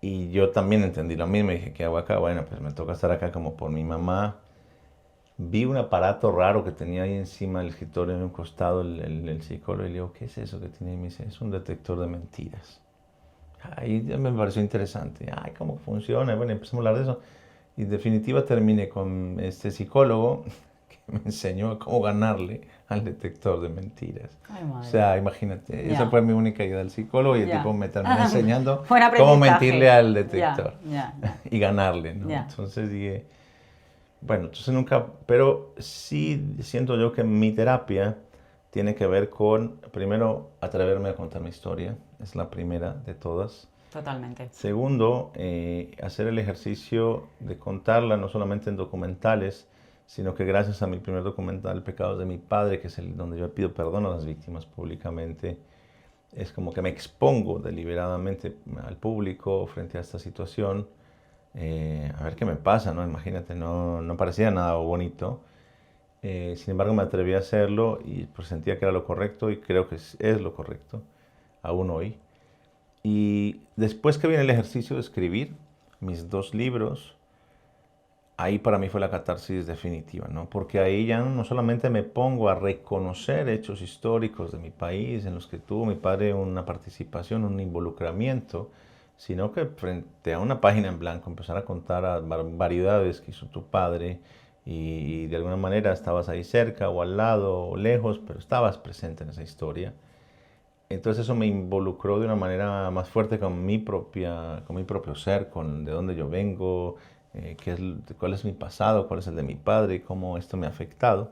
Y yo también entendí lo mismo. Y dije, ¿qué hago acá? Bueno, pues me toca estar acá como por mi mamá. Vi un aparato raro que tenía ahí encima del escritorio en un costado el psicólogo y le digo, ¿qué es eso que tiene? Y me dice, es un detector de mentiras. Ahí ya me pareció interesante. Ay, ¿cómo funciona? Bueno, empezamos a hablar de eso. Y en definitiva terminé con este psicólogo que me enseñó cómo ganarle al detector de mentiras. Ay, O madre. sea, imagínate, esa Ya. fue mi única ayuda al psicólogo y el Ya. tipo me terminó enseñando Buen cómo aprendizaje. mentirle al Ya, detector ya, y ganarle, ¿no? ya. Entonces dije, bueno, entonces nunca, pero sí siento yo que mi terapia tiene que ver con, primero, atreverme a contar mi historia, es la primera de todas. Totalmente. Segundo, hacer el ejercicio de contarla no solamente en documentales, sino que gracias a mi primer documental, Pecados de mi padre, que es el donde yo pido perdón a las víctimas públicamente, es como que me expongo deliberadamente al público frente a esta situación, a ver qué me pasa, ¿no? Imagínate, no parecía nada bonito. Sin embargo, me atreví a hacerlo y pues sentía que era lo correcto y creo que es lo correcto, aún hoy. Y después que viene el ejercicio de escribir mis 2 libros, ahí para mí fue la catarsis definitiva, ¿no? Porque ahí ya no solamente me pongo a reconocer hechos históricos de mi país en los que tuvo mi padre una participación, un involucramiento, sino que frente a una página en blanco empezar a contar barbaridades que hizo tu padre y de alguna manera estabas ahí cerca o al lado o lejos, pero estabas presente en esa historia. Entonces eso me involucró de una manera más fuerte con mi propio ser, con de dónde yo vengo, cuál es mi pasado, cuál es el de mi padre y cómo esto me ha afectado.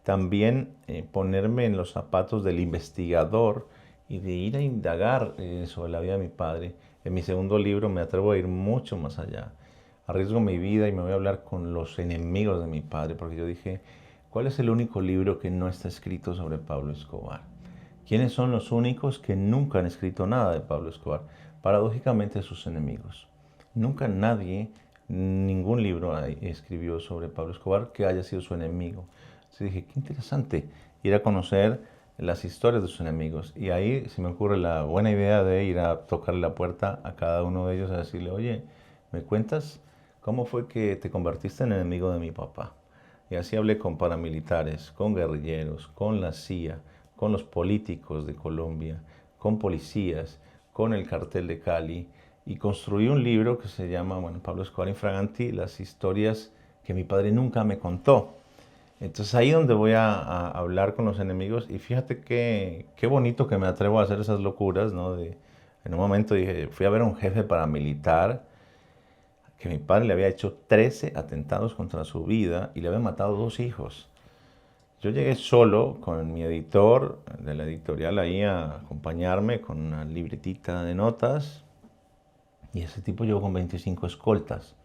También ponerme en los zapatos del investigador y de ir a indagar sobre la vida de mi padre. En mi segundo libro me atrevo a ir mucho más allá. arriesgo mi vida y me voy a hablar con los enemigos de mi padre, porque yo dije, ¿cuál es el único libro que no está escrito sobre Pablo Escobar? ¿Quiénes son los únicos que nunca han escrito nada de Pablo Escobar? Paradójicamente sus enemigos. Nunca nadie, ningún libro escribió sobre Pablo Escobar que haya sido su enemigo. Entonces dije, qué interesante ir a conocer las historias de sus enemigos. Y ahí se me ocurre la buena idea de ir a tocarle la puerta a cada uno de ellos a decirle, oye, ¿me cuentas cómo fue que te convertiste en enemigo de mi papá? Y así hablé con paramilitares, con guerrilleros, con la CIA, con los políticos de Colombia, con policías, con el cartel de Cali, y construí un libro que se llama, bueno, Pablo Escobar Infraganti, las historias que mi padre nunca me contó. Entonces ahí donde voy a hablar con los enemigos, y fíjate qué bonito que me atrevo a hacer esas locuras, ¿no? En un momento dije, fui a ver a un jefe paramilitar que mi padre le había hecho 13 atentados contra su vida y le había matado 2 hijos. Yo llegué solo con mi editor de la editorial ahí a acompañarme con una libretita de notas, y ese tipo llegó con 25 escoltas.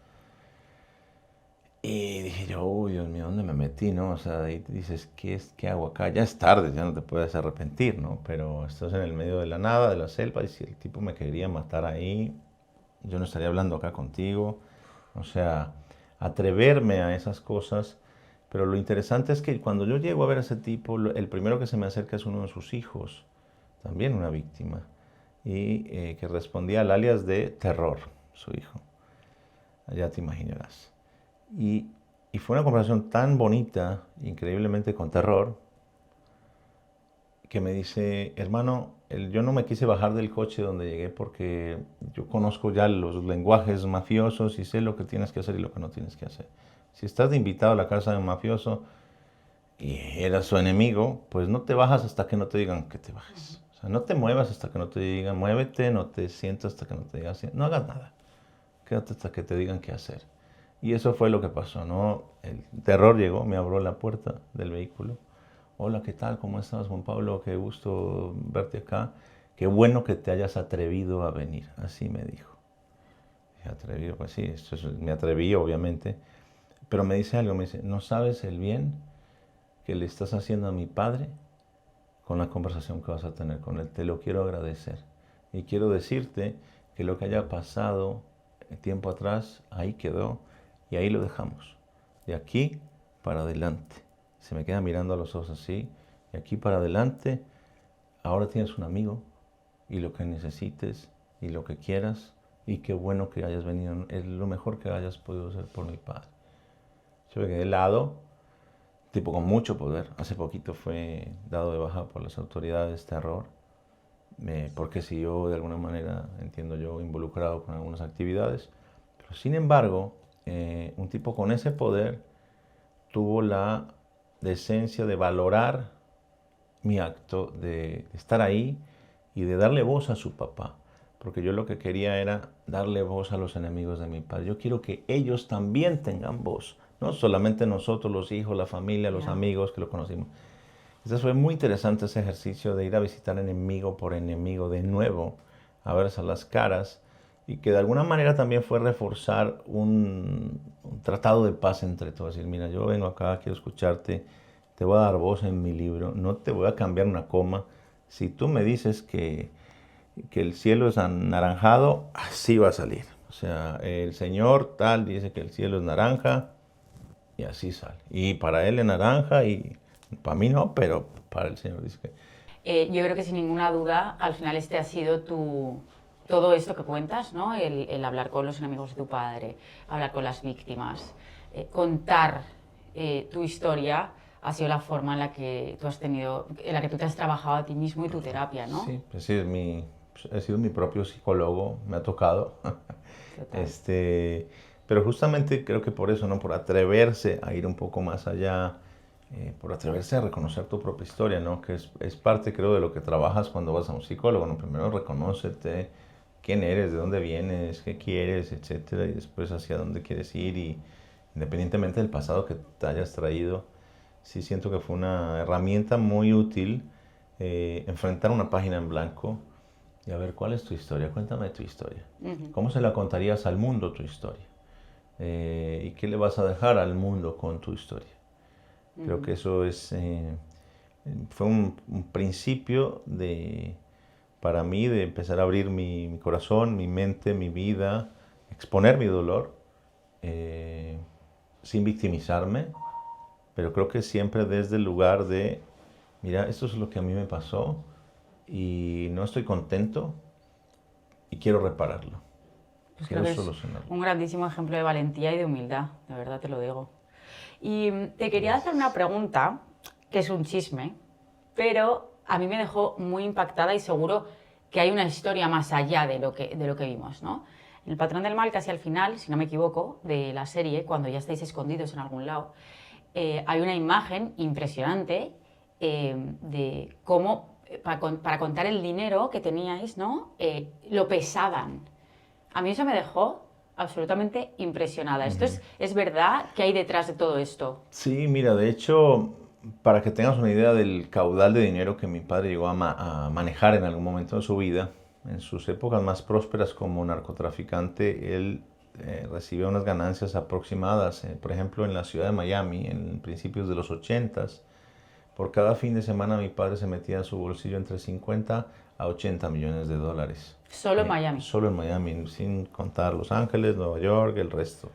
Y dije yo, uy, Dios mío, ¿dónde me metí, no? O sea, ahí dices, ¿qué hago acá? Ya es tarde, ya no te puedes arrepentir, ¿no? Pero estás en el medio de la nada, de la selva, y si el tipo me quería matar ahí, yo no estaría hablando acá contigo. O sea, atreverme a esas cosas. Pero lo interesante es que cuando yo llego a ver a ese tipo, el primero que se me acerca es uno de sus hijos, también una víctima, y que respondía al alias de Terror, su hijo. Ya te imaginarás. Y, y fue una conversación tan bonita, increíblemente con terror, que me dice, hermano, yo no me quise bajar del coche donde llegué porque yo conozco ya los lenguajes mafiosos y sé lo que tienes que hacer y lo que no tienes que hacer. Si estás de invitado a la casa de un mafioso y eras su enemigo, pues no te bajas hasta que no te digan que te bajes. O sea, no te muevas hasta que no te digan muévete, no te sientas hasta que no te digan, no hagas nada. Quédate hasta que te digan qué hacer. Y eso fue lo que pasó, ¿no? El terror llegó, me abrió la puerta del vehículo. Hola, ¿qué tal? ¿Cómo estás, Juan Pablo? Qué gusto verte acá. Qué bueno que te hayas atrevido a venir. Así me dijo. Dije, atrevido, pues sí, me atreví, obviamente. Pero me dice algo, me dice, ¿no sabes el bien que le estás haciendo a mi padre con la conversación que vas a tener con él? Te lo quiero agradecer. Y quiero decirte que lo que haya pasado tiempo atrás, ahí quedó y ahí lo dejamos. De aquí para adelante. Se me queda mirando a los ojos así. De aquí para adelante, ahora tienes un amigo y lo que necesites y lo que quieras. Y qué bueno que hayas venido. Es lo mejor que hayas podido hacer por mi padre. Yo me quedé helado, tipo con mucho poder. Hace poquito fue dado de baja por las autoridades terror. Porque siguió de alguna manera, entiendo yo, involucrado con algunas actividades. Pero sin embargo, un tipo con ese poder tuvo la decencia de valorar mi acto, de estar ahí y de darle voz a su papá. Porque yo lo que quería era darle voz a los enemigos de mi padre. Yo quiero que ellos también tengan voz. No solamente nosotros, los hijos, la familia, los amigos que lo conocimos. Entonces fue muy interesante ese ejercicio de ir a visitar enemigo por enemigo de nuevo, a verse a las caras, y que de alguna manera también fue reforzar un tratado de paz entre todos. Decir, mira, yo vengo acá, quiero escucharte, te voy a dar voz en mi libro, no te voy a cambiar una coma. Si tú me dices que el cielo es anaranjado, así va a salir. O sea, el Señor tal dice que el cielo es naranja y así sale. Y para él es naranja y para mí no, pero para el Señor dice que... Yo creo que sin ninguna duda, al final este ha sido todo esto que cuentas, ¿no? El hablar con los enemigos de tu padre, hablar con las víctimas, contar tu historia ha sido la forma en la que tú has tenido, en la que tú te has trabajado a ti mismo y tu terapia, ¿no? Sí, pues sí, he sido mi propio psicólogo, me ha tocado. Pero justamente creo que por eso, ¿no? Por atreverse a ir un poco más allá, por atreverse a reconocer tu propia historia, ¿no? Que es parte, creo, de lo que trabajas cuando vas a un psicólogo, ¿no? Primero reconócete quién eres, de dónde vienes, qué quieres, etcétera, y después hacia dónde quieres ir, y independientemente del pasado que te hayas traído, sí siento que fue una herramienta muy útil enfrentar una página en blanco y a ver cuál es tu historia, cuéntame tu historia. ¿Cómo se la contarías al mundo tu historia? ¿Y qué le vas a dejar al mundo con tu historia? Creo que eso fue un principio para mí de empezar a abrir mi corazón, mi mente, mi vida, exponer mi dolor, sin victimizarme, pero creo que siempre desde el lugar de, mira, esto es lo que a mí me pasó y no estoy contento y quiero repararlo, Pues creo quiero que es solucionarlo. un grandísimo ejemplo de valentía y de humildad, de verdad te lo digo. Y te quería hacer una pregunta, que es un chisme, pero a mí me dejó muy impactada y seguro que hay una historia más allá de lo que vimos, ¿no? En El patrón del mal, casi al final, si no me equivoco, de la serie, cuando ya estáis escondidos en algún lado, hay una imagen impresionante de cómo, para contar el dinero que teníais, ¿no? Lo pesaban. A mí eso me dejó absolutamente impresionada. ¿Es verdad que hay detrás de todo esto? Sí, mira, de hecho, para que tengas una idea del caudal de dinero que mi padre llegó a manejar en algún momento de su vida, en sus épocas más prósperas como narcotraficante, él recibió unas ganancias aproximadas, por ejemplo, en la ciudad de Miami, en principios de los 80s. Por cada fin de semana mi padre se metía a su bolsillo entre 50 a 80 millones de dólares. Solo en Miami. Solo en Miami, sin contar Los Ángeles, Nueva York, el resto.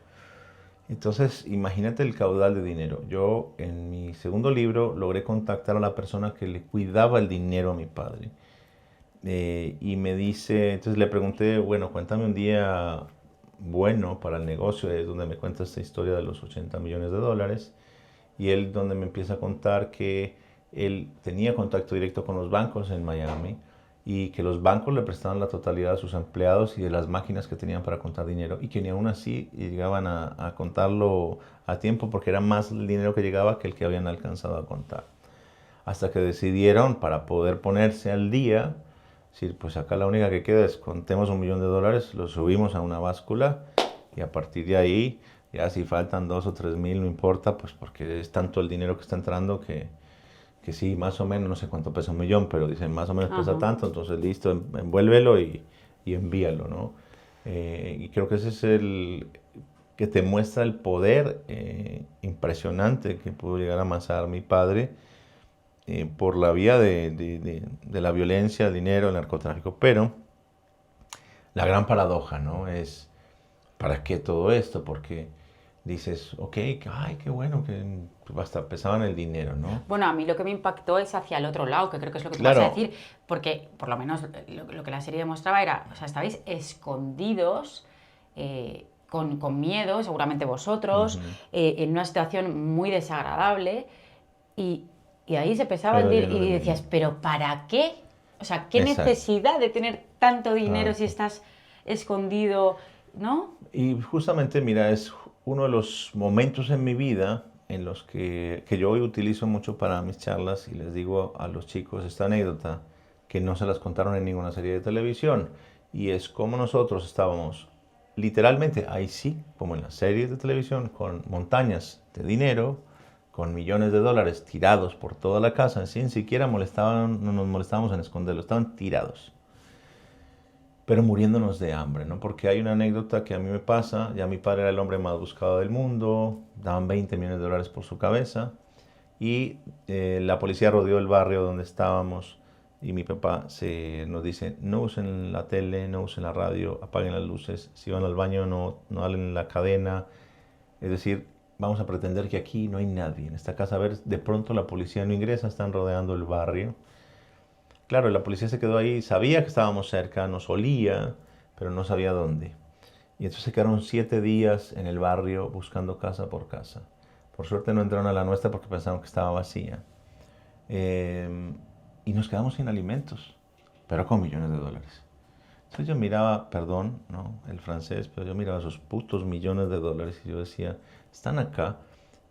Entonces, imagínate el caudal de dinero. Yo en mi segundo libro logré contactar a la persona que le cuidaba el dinero a mi padre. Y me dice, entonces le pregunté, bueno, cuéntame un día bueno para el negocio, es donde me cuenta esta historia de los 80 millones de dólares. Y él donde me empieza a contar que él tenía contacto directo con los bancos en Miami y que los bancos le prestaban la totalidad a sus empleados y de las máquinas que tenían para contar dinero y que ni aún así llegaban a contarlo a tiempo porque era más el dinero que llegaba que el que habían alcanzado a contar. Hasta que decidieron, para poder ponerse al día, decir, pues acá la única que queda es contemos $1 millón, lo subimos a una báscula y a partir de ahí, ya si faltan 2 o 3 mil, no importa, pues porque es tanto el dinero que está entrando que sí, más o menos, no sé cuánto pesa 1 millón, pero dicen más o menos pesa Ajá. tanto, entonces listo, envuélvelo y envíalo, ¿no? Y creo que ese es el que te muestra el poder impresionante que pudo llegar a amasar mi padre por la vía de la violencia, el dinero, el narcotráfico. Pero la gran paradoja, ¿no? Es, ¿para qué todo esto? Porque dices, ok, ay, qué bueno, que hasta pesaban el dinero, ¿no? Bueno, a mí lo que me impactó es hacia el otro lado, que creo que es lo que tú vas a Claro, decir, porque por lo menos lo que la serie demostraba era, o sea, estabais escondidos, con miedo, seguramente vosotros, ujú, en una situación muy desagradable, y, y ahí se pesaba el pero dinero lleno de y decías, miedo. ¿pero para qué? O sea, ¿qué Exacto, necesidad de tener tanto dinero si exacto. estás escondido, ¿no? Y justamente, mira, es uno de los momentos en mi vida en los que yo hoy utilizo mucho para mis charlas y les digo a los chicos esta anécdota que no se las contaron en ninguna serie de televisión. Y es como nosotros estábamos literalmente ahí sí, como en las series de televisión, con montañas de dinero, con millones de dólares tirados por toda la casa, sin siquiera no nos molestábamos en esconderlos, estaban tirados pero muriéndonos de hambre, ¿no? Porque hay una anécdota que a mí me pasa, ya mi padre era el hombre más buscado del mundo, daban 20 millones de dólares por su cabeza y la policía rodeó el barrio donde estábamos y mi papá nos dice, no usen la tele, no usen la radio, apaguen las luces, si van al baño no hablen la cadena, es decir, vamos a pretender que aquí no hay nadie, en esta casa, a ver, de pronto la policía no ingresa, están rodeando el barrio. Claro, la policía se quedó ahí, sabía que estábamos cerca, nos olía, pero no sabía dónde. Y entonces se quedaron 7 días en el barrio buscando casa por casa. Por suerte no entraron a la nuestra porque pensaron que estaba vacía. Eh, y nos quedamos sin alimentos, pero con millones de dólares. Entonces yo miraba, perdón, ¿no? El francés, pero yo miraba esos putos millones de dólares y yo decía, están acá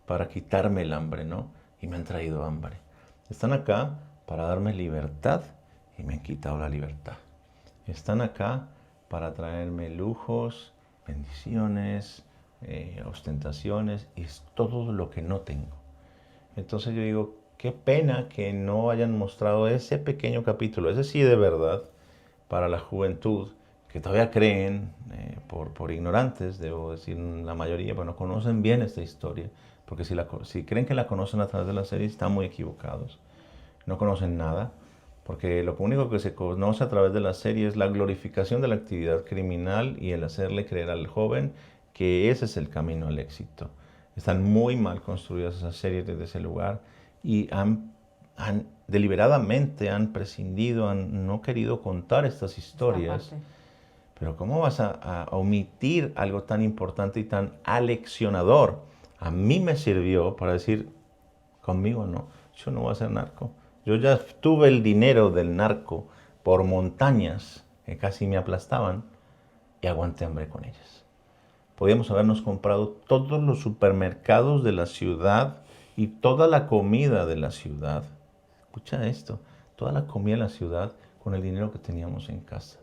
para quitarme el hambre, ¿no? Y me han traído hambre. Están acá para darme libertad y me han quitado la libertad. Están acá para traerme lujos, bendiciones, ostentaciones y es todo lo que no tengo. Entonces yo digo, qué pena que no hayan mostrado ese pequeño capítulo, ese sí de verdad, para la juventud, que todavía creen, por ignorantes, debo decir, la mayoría, bueno, conocen bien esta historia, porque si creen que la conocen a través de la serie, están muy equivocados. No conocen nada, porque lo único que se conoce a través de la serie es la glorificación de la actividad criminal y el hacerle creer al joven que ese es el camino al éxito. Están muy mal construidas esas series desde ese lugar y deliberadamente han prescindido, han no querido contar estas historias. Pero ¿cómo vas a omitir algo tan importante y tan aleccionador? A mí me sirvió para decir, conmigo no, yo no voy a ser narco. Yo ya tuve el dinero del narco por montañas que casi me aplastaban y aguanté hambre con ellas. Podíamos habernos comprado todos los supermercados de la ciudad y toda la comida de la ciudad. Escucha esto, toda la comida de la ciudad con el dinero que teníamos en casa.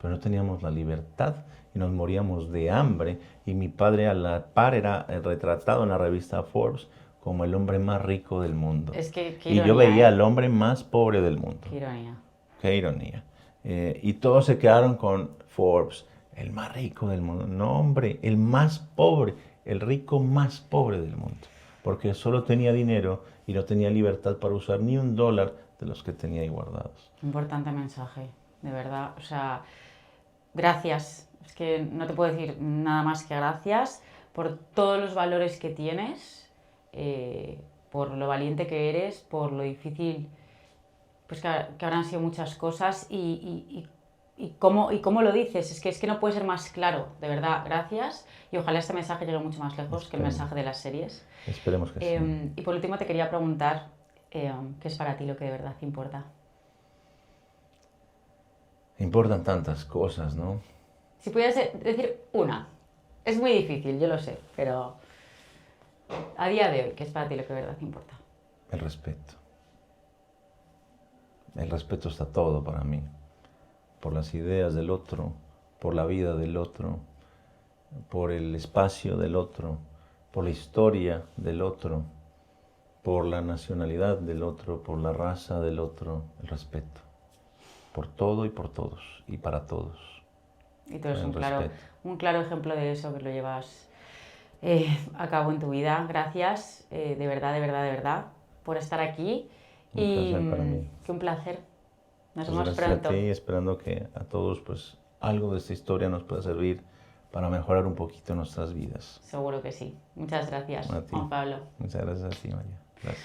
Pero no teníamos la libertad y nos moríamos de hambre. Y mi padre a la par era retratado en la revista Forbes como el hombre más rico del mundo. Es que, qué y ironía, yo veía al hombre más pobre del mundo. Qué ironía. Qué ironía. Y todos se quedaron con Forbes, el más rico del mundo. No, hombre, el más pobre, el rico más pobre del mundo. Porque solo tenía dinero y no tenía libertad para usar ni un dólar de los que tenía ahí guardados. Importante mensaje, de verdad. O sea, gracias. Es que no te puedo decir nada más que gracias por todos los valores que tienes. Por lo valiente que eres, por lo difícil pues que habrán sido muchas cosas y cómo lo dices, es que no puede ser más claro, de verdad, gracias y ojalá este mensaje llegue mucho más lejos que el mensaje de las series. Esperemos que sí. Y por último te quería preguntar, ¿qué es para ti lo que de verdad importa? Importan tantas cosas, ¿no? Si pudieras decir una, es muy difícil, yo lo sé, pero a día de hoy, ¿qué es para ti lo que de verdad importa? El respeto. El respeto está todo para mí. Por las ideas del otro, por la vida del otro, por el espacio del otro, por la historia del otro, por la nacionalidad del otro, por la raza del otro. El respeto. Por todo y por todos. Y para todos. Y tú eres un claro ejemplo de eso, que lo llevas a cabo en tu vida. Gracias, de verdad, de verdad, de verdad, por estar aquí. Un placer para mí. Que un placer. Nos Pues vemos gracias pronto. a ti, esperando que a todos pues algo de esta historia nos pueda servir para mejorar un poquito nuestras vidas. Seguro que sí. Muchas gracias, A ti. Juan Pablo. Muchas gracias a ti, María. Gracias.